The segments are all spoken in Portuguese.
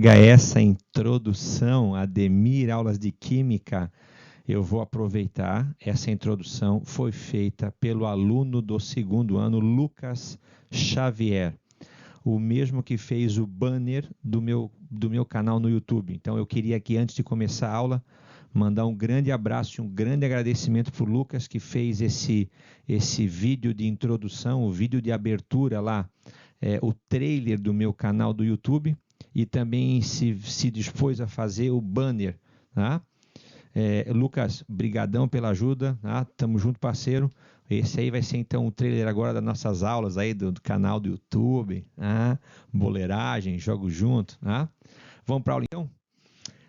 pega essa introdução, Ademir, aulas de Química, eu vou aproveitar. Essa introdução foi feita pelo aluno do segundo ano, Lucas Xavier, o mesmo que fez o banner do meu canal no YouTube. Então eu queria aqui, antes de começar a aula, mandar um grande abraço e um grande agradecimento para o Lucas, que fez esse vídeo de introdução, o vídeo de abertura lá, o trailer do meu canal do YouTube, e também se dispôs a fazer o banner, tá? Lucas, brigadão pela ajuda, tá? Tamo junto, parceiro. Esse aí vai ser então o trailer agora das nossas aulas aí do canal do YouTube, tá? Boleiragem, jogo junto, tá? Vamos para a aula então?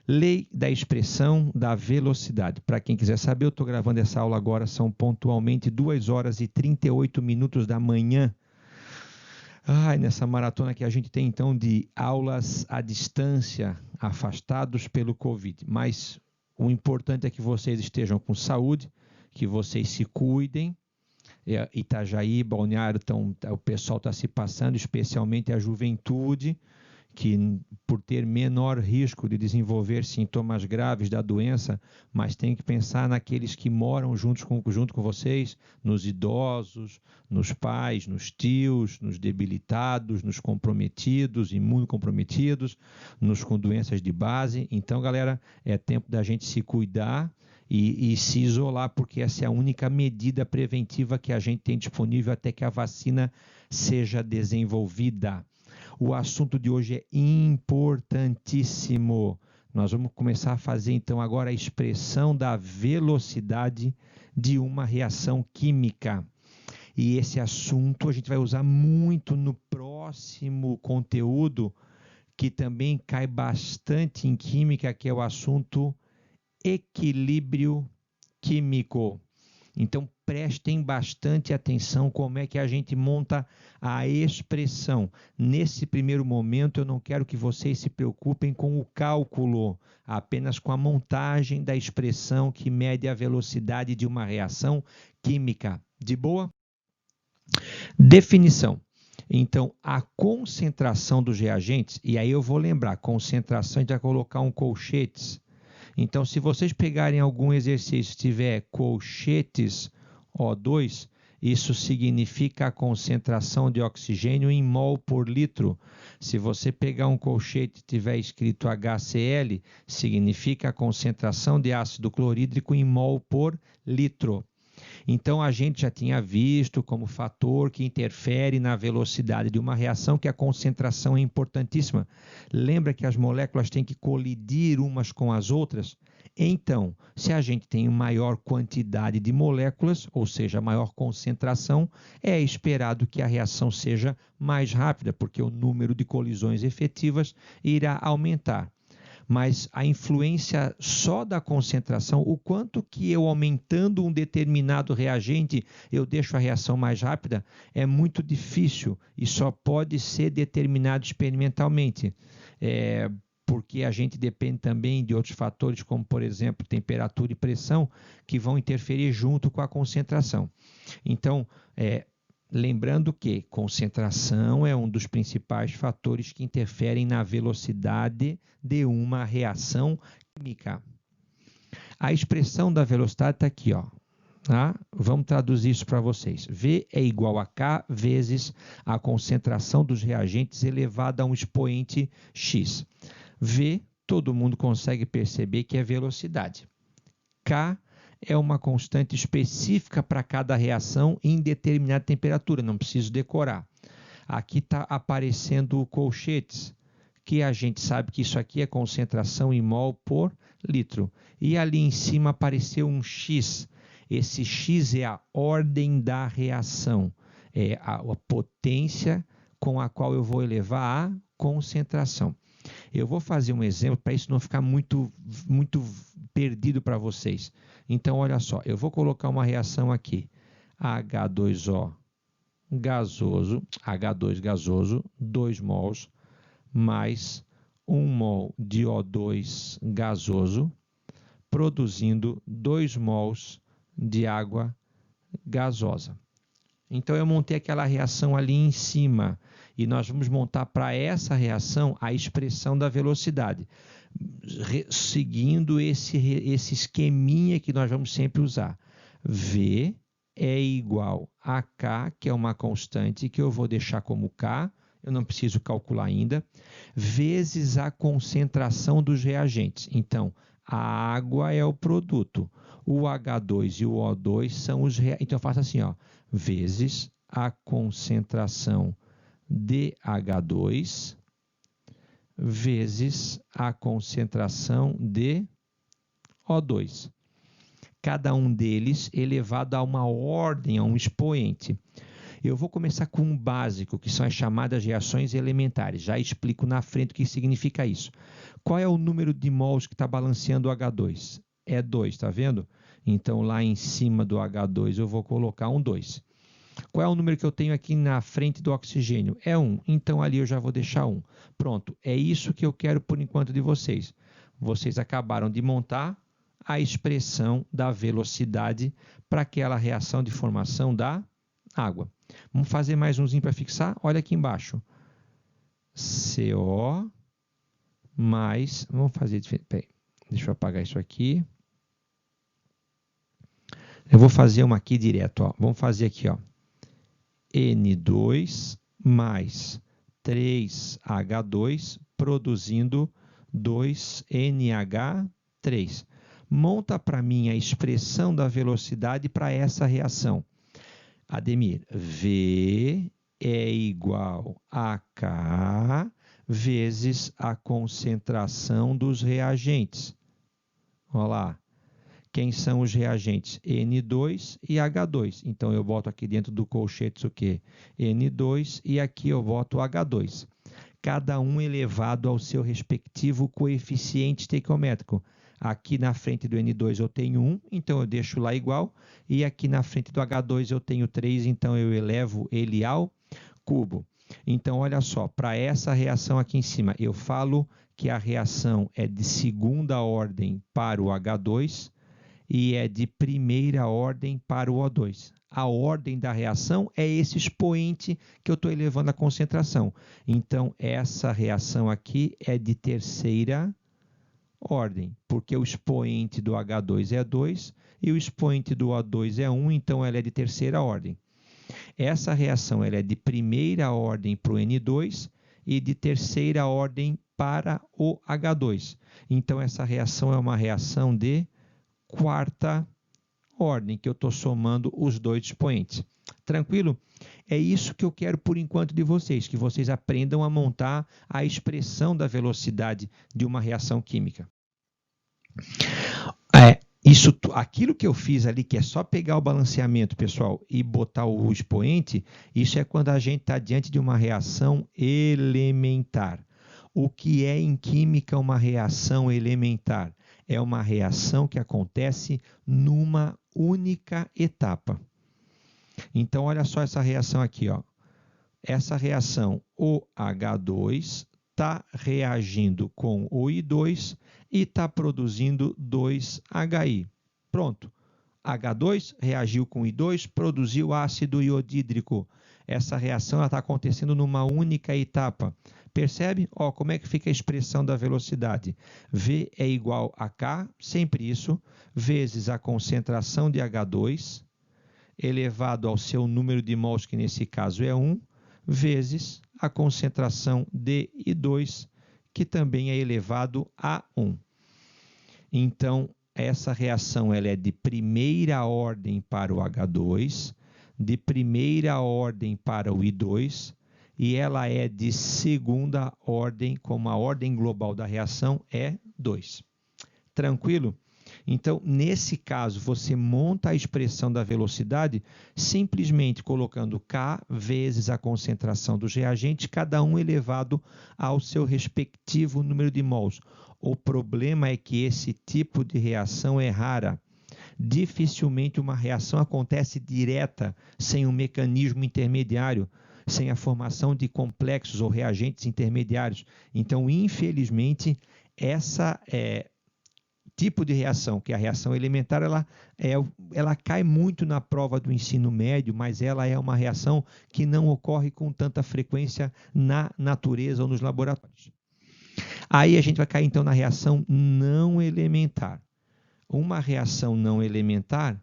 Lei da expressão da velocidade. Para quem quiser saber, eu estou gravando essa aula agora, são pontualmente 2 horas e 38 minutos da manhã. Nessa maratona que a gente tem então de aulas à distância, afastados pelo Covid. Mas o importante é que vocês estejam com saúde, que vocês se cuidem. Itajaí, Balneário, o pessoal está se passando, especialmente a juventude, que por ter menor risco de desenvolver sintomas graves da doença, mas tem que pensar naqueles que moram junto com vocês, nos idosos, nos pais, nos tios, nos debilitados, nos comprometidos, imunocomprometidos, nos com doenças de base. Então, galera, é tempo da gente se cuidar e se isolar, porque essa é a única medida preventiva que a gente tem disponível até que a vacina seja desenvolvida. O assunto de hoje é importantíssimo. Nós vamos começar a fazer então agora a expressão da velocidade de uma reação química. E esse assunto a gente vai usar muito no próximo conteúdo, que também cai bastante em química, que é o assunto equilíbrio químico. Então, prestem bastante atenção como é que a gente monta a expressão. Nesse primeiro momento, eu não quero que vocês se preocupem com o cálculo, apenas com a montagem da expressão que mede a velocidade de uma reação química. De boa? Definição. Então, a concentração dos reagentes, e aí eu vou lembrar, concentração, a gente vai colocar um colchetes. Então, se vocês pegarem algum exercício e tiver colchetes O2, isso significa a concentração de oxigênio em mol por litro. Se você pegar um colchete e tiver escrito HCl, significa a concentração de ácido clorídrico em mol por litro. Então, a gente já tinha visto como fator que interfere na velocidade de uma reação que a concentração é importantíssima. Lembra que as moléculas têm que colidir umas com as outras? Então, se a gente tem maior quantidade de moléculas, ou seja, maior concentração, é esperado que a reação seja mais rápida, porque o número de colisões efetivas irá aumentar. Mas a influência só da concentração, o quanto que eu aumentando um determinado reagente, eu deixo a reação mais rápida, é muito difícil e só pode ser determinado experimentalmente. Porque a gente depende também de outros fatores, como, por exemplo, temperatura e pressão, que vão interferir junto com a concentração. Então, lembrando que concentração é um dos principais fatores que interferem na velocidade de uma reação química. A expressão da velocidade está aqui, ó. Tá? Vamos traduzir isso para vocês. V é igual a K vezes a concentração dos reagentes elevada a um expoente X. V, todo mundo consegue perceber que é velocidade. K é uma constante específica para cada reação em determinada temperatura, não preciso decorar. Aqui está aparecendo o colchetes, que a gente sabe que isso aqui é concentração em mol por litro. E ali em cima apareceu um X. Esse X é a ordem da reação, é a potência com a qual eu vou elevar a concentração. Eu vou fazer um exemplo para isso não ficar muito perdido para vocês. Então, olha só, eu vou colocar uma reação aqui. H2O gasoso, H2 gasoso, 2 mols, mais 1 mol de O2 gasoso, produzindo 2 mols de água gasosa. Então, eu montei aquela reação ali em cima e nós vamos montar para essa reação a expressão da velocidade, seguindo esse esqueminha que nós vamos sempre usar. V é igual a K, que é uma constante que eu vou deixar como K, eu não preciso calcular ainda, vezes a concentração dos reagentes. Então, a água é o produto, o H2 e o O2 são os reagentes. Então, eu faço assim, ó, vezes a concentração de H2 vezes a concentração de O2. Cada um deles elevado a uma ordem, a um expoente. Eu vou começar com um básico, que são as chamadas reações elementares. Já explico na frente o que significa isso. Qual é o número de mols que está balanceando o H2? É 2, está vendo? Então, lá em cima do H2 eu vou colocar um 2. Qual é o número que eu tenho aqui na frente do oxigênio? É 1. Então, ali eu já vou deixar 1. Pronto, é isso que eu quero por enquanto de vocês. Vocês acabaram de montar a expressão da velocidade para aquela reação de formação da água. Vamos fazer mais umzinho para fixar? Olha aqui embaixo. CO mais... Vamos fazer diferente. Peraí, deixa eu apagar isso aqui. Eu vou fazer uma aqui direto. Ó. Vamos fazer aqui, ó. N2 mais 3H2 produzindo 2NH3. Monta para mim a expressão da velocidade para essa reação. Ademir, V é igual a K vezes a concentração dos reagentes. Olha lá. Quem são os reagentes? N2 e H2. Então, eu boto aqui dentro do colchete o quê? N2 e aqui eu boto H2. Cada um elevado ao seu respectivo coeficiente estequiométrico. Aqui na frente do N2 eu tenho 1, então eu deixo lá igual. E aqui na frente do H2 eu tenho 3, então eu elevo ele ao cubo. Então, olha só, para essa reação aqui em cima, eu falo que a reação é de segunda ordem para o H2 e é de primeira ordem para o O2. A ordem da reação é esse expoente que eu estou elevando a concentração. Então, essa reação aqui é de terceira ordem, porque o expoente do H2 é 2 e o expoente do O2 é 1, então ela é de terceira ordem. Essa reação ela é de primeira ordem para o N2 e de terceira ordem para o H2. Então, essa reação é uma reação de quarta ordem, que eu estou somando os dois expoentes. Tranquilo? É isso que eu quero por enquanto de vocês, que vocês aprendam a montar a expressão da velocidade de uma reação química. Aquilo que eu fiz ali, que é só pegar o balanceamento, pessoal, e botar o expoente, isso é quando a gente está diante de uma reação elementar. O que é em química uma reação elementar? É uma reação que acontece numa única etapa. Então, olha só essa reação aqui, ó. Essa reação, o H2 está reagindo com o I2 e está produzindo 2HI. Pronto. H2 reagiu com I2, produziu ácido iodídrico. Essa reação está acontecendo numa única etapa. Percebe? Ó, como é que fica a expressão da velocidade? V é igual a K, sempre isso, vezes a concentração de H2, elevado ao seu número de mols, que nesse caso é 1, vezes a concentração de I2, que também é elevado a 1. Então, essa reação ela é de primeira ordem para o H2, de primeira ordem para o I2, e ela é de segunda ordem, como a ordem global da reação é 2. Tranquilo? Então, nesse caso, você monta a expressão da velocidade simplesmente colocando K vezes a concentração dos reagentes, cada um elevado ao seu respectivo número de mols. O problema é que esse tipo de reação é rara. Dificilmente uma reação acontece direta, sem um mecanismo intermediário, sem a formação de complexos ou reagentes intermediários. Então, infelizmente, essa tipo de reação, que a reação elementar ela cai muito na prova do ensino médio, mas ela é uma reação que não ocorre com tanta frequência na natureza ou nos laboratórios. Aí a gente vai cair então na reação não elementar. Uma reação não elementar,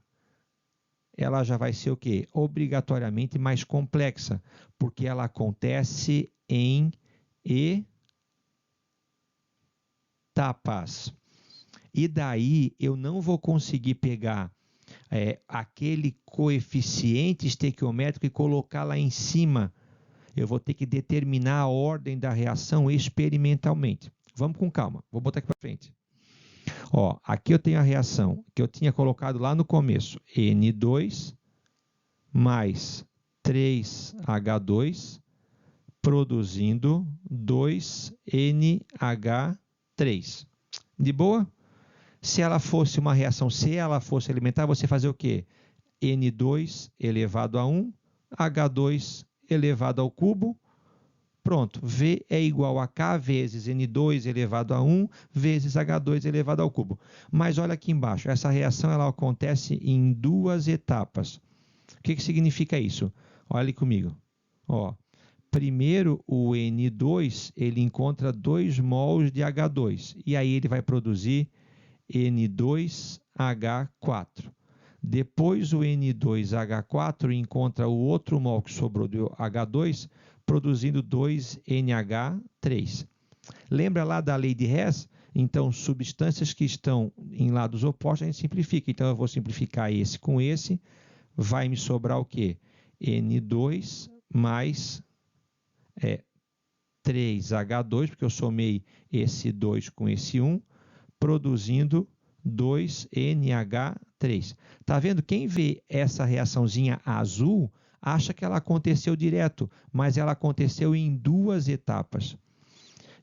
ela já vai ser o quê? Obrigatoriamente mais complexa, porque ela acontece em etapas. E daí eu não vou conseguir pegar aquele coeficiente estequiométrico e colocar lá em cima. Eu vou ter que determinar a ordem da reação experimentalmente. Vamos com calma, vou botar aqui para frente. Ó, aqui eu tenho a reação que eu tinha colocado lá no começo, N2 mais 3H2 produzindo 2NH3. De boa? Se ela fosse uma reação, se ela fosse elementar, você fazer o quê? N2 elevado a 1, H2 elevado ao cubo. Pronto, V é igual a K vezes N2 elevado a 1 vezes H2 elevado ao cubo. Mas olha aqui embaixo, essa reação ela acontece em duas etapas. O que significa isso? Olha comigo. Ó, primeiro, o N2 ele encontra 2 mols de H2 e aí ele vai produzir N2H4. Depois o N2H4 encontra o outro mol que sobrou do H2, produzindo 2NH3. Lembra lá da lei de Hess? Então, substâncias que estão em lados opostos, a gente simplifica. Então, eu vou simplificar esse com esse. Vai me sobrar o quê? N2 mais 3H2, porque eu somei esse 2 com esse 1, produzindo 2NH3. Tá vendo? Quem vê essa reaçãozinha azul acha que ela aconteceu direto, mas ela aconteceu em duas etapas.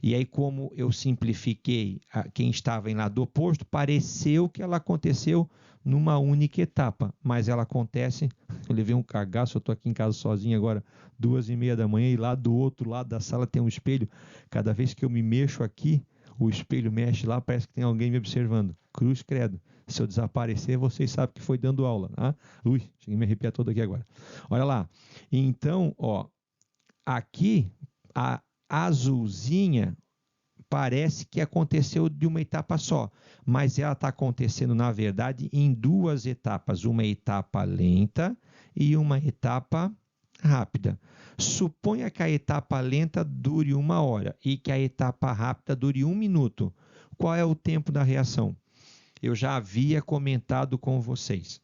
E aí, como eu simplifiquei quem estava em lado oposto, pareceu que ela aconteceu numa única etapa, mas ela acontece... Eu levei um cagaço, eu estou aqui em casa sozinho agora, 2h30 da manhã, e lá do outro lado da sala tem um espelho. Cada vez que eu me mexo aqui, o espelho mexe lá, parece que tem alguém me observando. Cruz credo. Se eu desaparecer, vocês sabem que foi dando aula. Tá? Ui, cheguei a me arrepiar todo aqui agora. Olha lá. Então, ó, aqui, a azulzinha parece que aconteceu de uma etapa só, mas ela está acontecendo, na verdade, em duas etapas. Uma etapa lenta e uma etapa rápida. Suponha que a etapa lenta dure 1 hora e que a etapa rápida dure 1 minuto. Qual é o tempo da reação? Eu já havia comentado com vocês.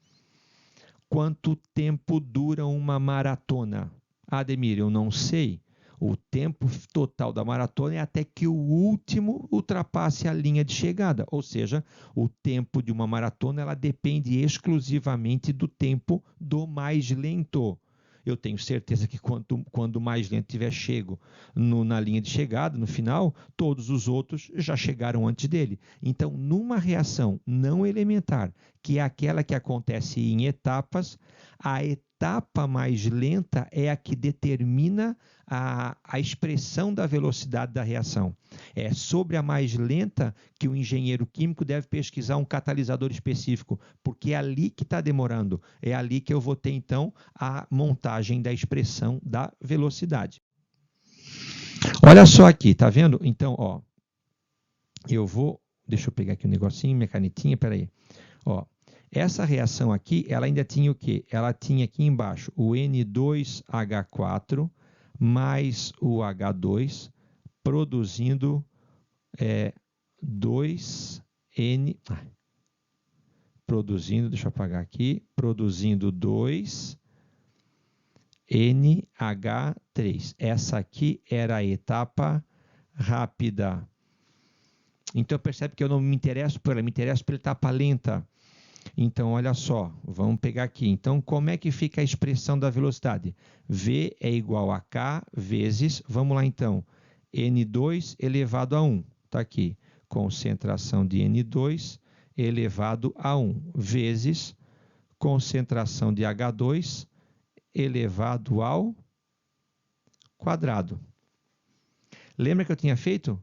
Quanto tempo dura uma maratona? Ademir, eu não sei. O tempo total da maratona é até que o último ultrapasse a linha de chegada. Ou seja, o tempo de uma maratona ela depende exclusivamente do tempo do mais lento. Eu tenho certeza que quando o mais lento tiver chego na linha de chegada, no final, todos os outros já chegaram antes dele. Então, numa reação não elementar, que é aquela que acontece em etapas, a etapa mais lenta é a que determina a expressão da velocidade da reação. É sobre a mais lenta que o engenheiro químico deve pesquisar um catalisador específico, porque é ali que está demorando. É ali que eu vou ter, então, a montagem da expressão da velocidade. Olha só aqui, tá vendo? Então, ó, deixa eu pegar aqui um negocinho, minha canetinha, peraí. Ó, essa reação aqui, ela ainda tinha o quê? Ela tinha aqui embaixo o N2H4 mais o H2 produzindo 2N... Produzindo, deixa eu apagar aqui, produzindo 2NH3. Essa aqui era a etapa rápida. Então, percebe que eu não me interesso por ela, me interesso pela etapa lenta. Então, olha só, vamos pegar aqui. Então, como é que fica a expressão da velocidade? V é igual a K vezes, vamos lá então, N2 elevado a 1. Está aqui, concentração de N2 elevado a 1, vezes concentração de H2 elevado ao quadrado. Lembra que eu tinha feito?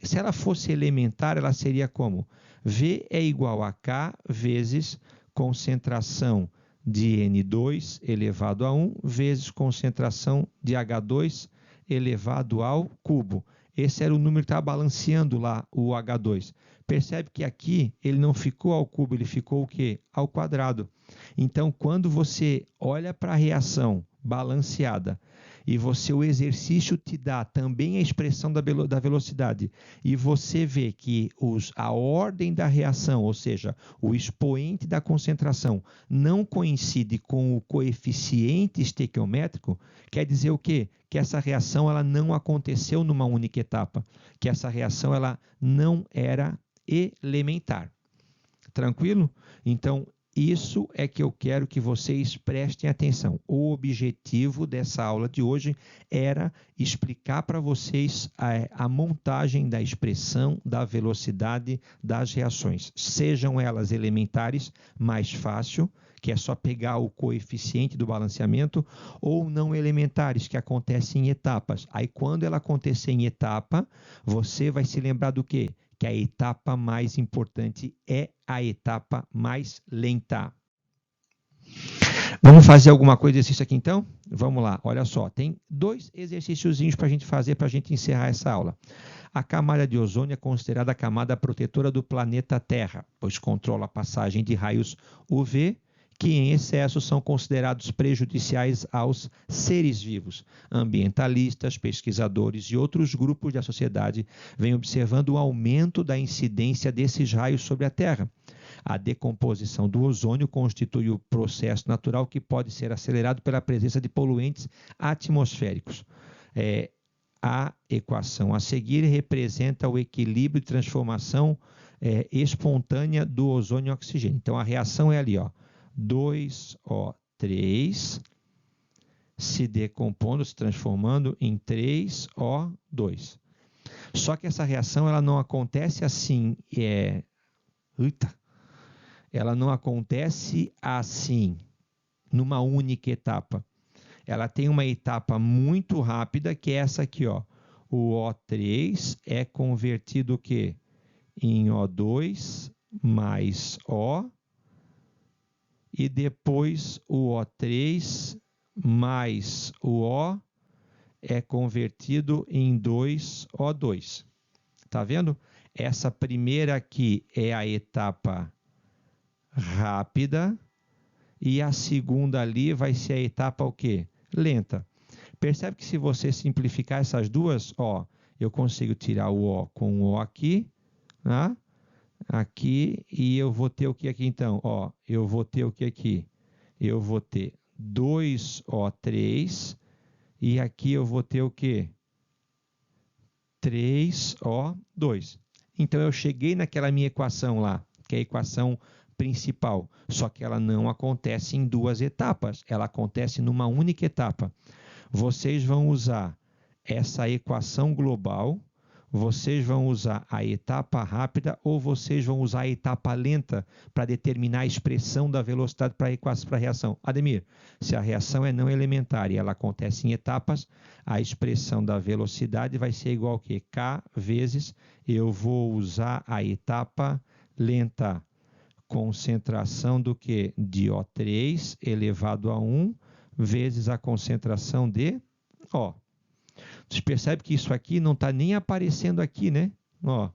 Se ela fosse elementar, ela seria como? V é igual a K vezes concentração de N2 elevado a 1 vezes concentração de H2 elevado ao cubo. Esse era o número que estava balanceando lá o H2. Percebe que aqui ele não ficou ao cubo, ele ficou o quê? Ao quadrado. Então, quando você olha para a reação balanceada e o exercício te dá também a expressão da velocidade e você vê que a ordem da reação, ou seja, o expoente da concentração, não coincide com o coeficiente estequiométrico, quer dizer o quê? Que essa reação ela não aconteceu numa única etapa, que essa reação ela não era elementar. Tranquilo? Então, isso é que eu quero que vocês prestem atenção. O objetivo dessa aula de hoje era explicar para vocês a montagem da expressão da velocidade das reações. Sejam elas elementares, mais fácil, que é só pegar o coeficiente do balanceamento, ou não elementares, que acontecem em etapas. Aí, quando ela acontecer em etapa, você vai se lembrar do quê? Que a etapa mais importante é a etapa mais lenta. Vamos fazer alguma coisa exercício aqui então? Vamos lá, olha só, tem 2 exercíciozinhos para a gente fazer para a gente encerrar essa aula. A camada de ozônio é considerada a camada protetora do planeta Terra, pois controla a passagem de raios UV, que em excesso são considerados prejudiciais aos seres vivos. Ambientalistas, pesquisadores e outros grupos da sociedade vêm observando o aumento da incidência desses raios sobre a Terra. A decomposição do ozônio constitui o processo natural que pode ser acelerado pela presença de poluentes atmosféricos. A equação a seguir representa o equilíbrio de transformação espontânea do ozônio em oxigênio. Então, a reação é ali, ó. 2O3 se decompondo, se transformando em 3O2. Só que essa reação ela não acontece assim, ela não acontece assim, numa única etapa. Ela tem uma etapa muito rápida, que é essa aqui, ó. O O3 é convertido o quê? Em O2 mais O, e depois o O3 mais o O é convertido em 2O2. Tá vendo? Essa primeira aqui é a etapa rápida e a segunda ali vai ser a etapa o quê? Lenta. Percebe que se você simplificar essas duas, ó, eu consigo tirar o O com o O aqui, né? Aqui, e eu vou ter o que aqui então? Ó, eu vou ter o que aqui? Eu vou ter 2O3 e aqui eu vou ter o que? 3O2. Então, eu cheguei naquela minha equação lá, que é a equação principal, só que ela não acontece em 2 etapas, ela acontece numa única etapa. Vocês vão usar essa equação global, vocês vão usar a etapa rápida ou vocês vão usar a etapa lenta para determinar a expressão da velocidade para a reação. Ademir, se a reação é não elementar e ela acontece em etapas, a expressão da velocidade vai ser igual a quê? K vezes eu vou usar a etapa lenta. Concentração do que? De O3 elevado a 1 vezes a concentração de O. Você percebe que isso aqui não está nem aparecendo aqui, né? Ó,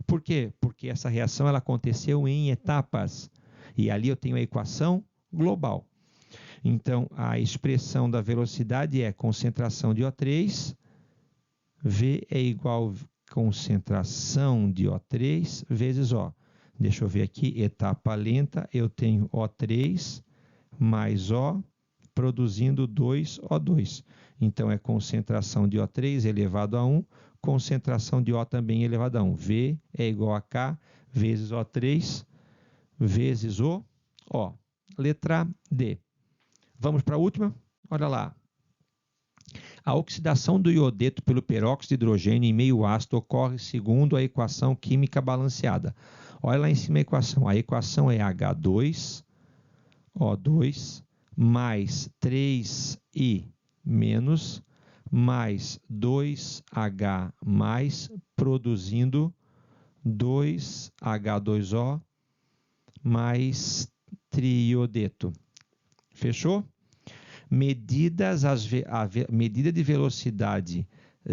por quê? Porque essa reação ela aconteceu em etapas. E ali eu tenho a equação global. Então, a expressão da velocidade é concentração de O3, V é igual a concentração de O3 vezes O. Deixa eu ver aqui, etapa lenta, eu tenho O3 mais O, produzindo 2O2. Então, é concentração de O3 elevado a 1, concentração de O também elevado a 1. V é igual a K vezes O3 vezes o O. Letra D. Vamos para a última? Olha lá. A oxidação do iodeto pelo peróxido de hidrogênio em meio ácido ocorre segundo a equação química balanceada. Olha lá em cima a equação. A equação é H2O2 mais 3I menos mais 2H mais produzindo 2H2O mais triodeto. Fechou? Medida de velocidade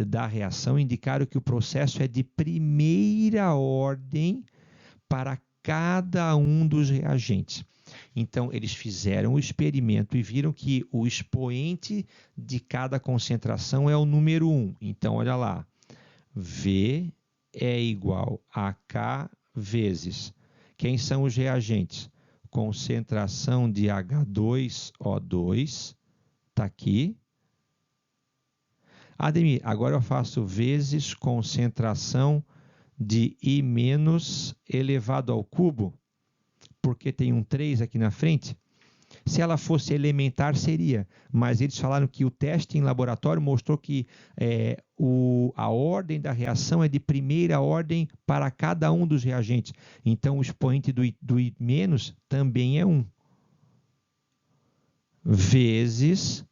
da reação indicaram que o processo é de primeira ordem para cada um dos reagentes. Então, eles fizeram o experimento e viram que o expoente de cada concentração é o número 1. Então, olha lá, V é igual a K vezes. Quem são os reagentes? Concentração de H2O2, está aqui. Ademir, agora eu faço vezes concentração de I menos elevado ao cubo, porque tem um 3 aqui na frente. Se ela fosse elementar, seria, mas eles falaram que o teste em laboratório mostrou que a ordem da reação é de primeira ordem para cada um dos reagentes. Então, o expoente do I menos também é 1. Vezes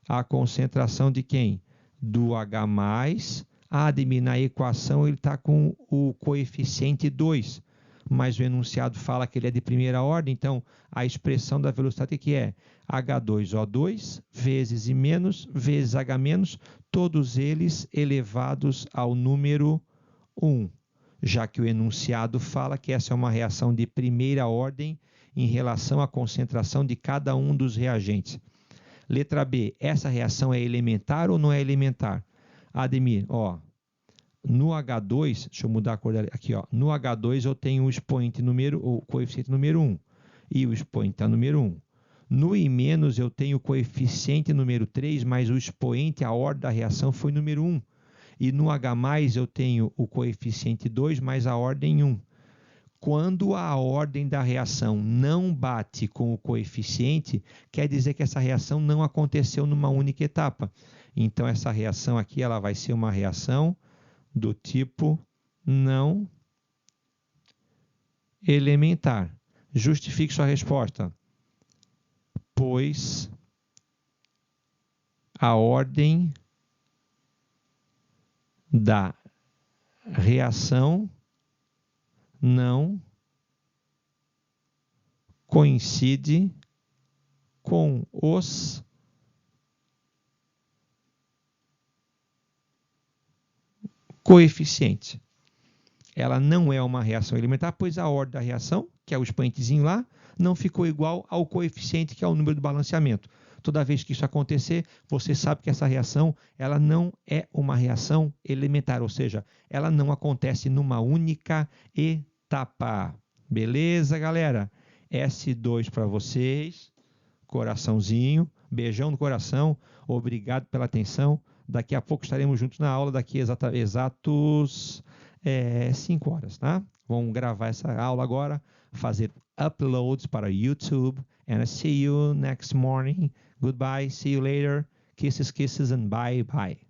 a concentração de quem? Do H+. Ademir, na equação ele está com o coeficiente 2, mas o enunciado fala que ele é de primeira ordem, então a expressão da velocidade que é H2O2 vezes I menos vezes H menos, todos eles elevados ao número 1, já que o enunciado fala que essa é uma reação de primeira ordem em relação à concentração de cada um dos reagentes. Letra B, essa reação é elementar ou não é elementar? Ademir, no H2, deixa eu mudar a cor aqui, no H2 eu tenho o expoente o coeficiente número 1 e o expoente é número 1. No I menos eu tenho o coeficiente número 3, mas o expoente, a ordem da reação foi número 1. E no H+, eu tenho o coeficiente 2 mais a ordem 1. Quando a ordem da reação não bate com o coeficiente, quer dizer que essa reação não aconteceu numa única etapa. Então, essa reação aqui ela vai ser uma reação do tipo não elementar. Justifique sua resposta. Pois a ordem da reação não coincide com os coeficientes. Ela não é uma reação elementar, pois a ordem da reação, que é o expoentezinho lá, não ficou igual ao coeficiente, que é o número do balanceamento. Toda vez que isso acontecer, você sabe que essa reação ela não é uma reação elementar, ou seja, ela não acontece numa única etapa. Beleza, galera? S2 para vocês, coraçãozinho, beijão no coração, obrigado pela atenção. Daqui a pouco estaremos juntos na aula, daqui exatos 5 horas, tá? Vamos gravar essa aula agora, fazer uploads para YouTube, and I see you next morning. Goodbye, see you later. Kisses, kisses, and bye, bye.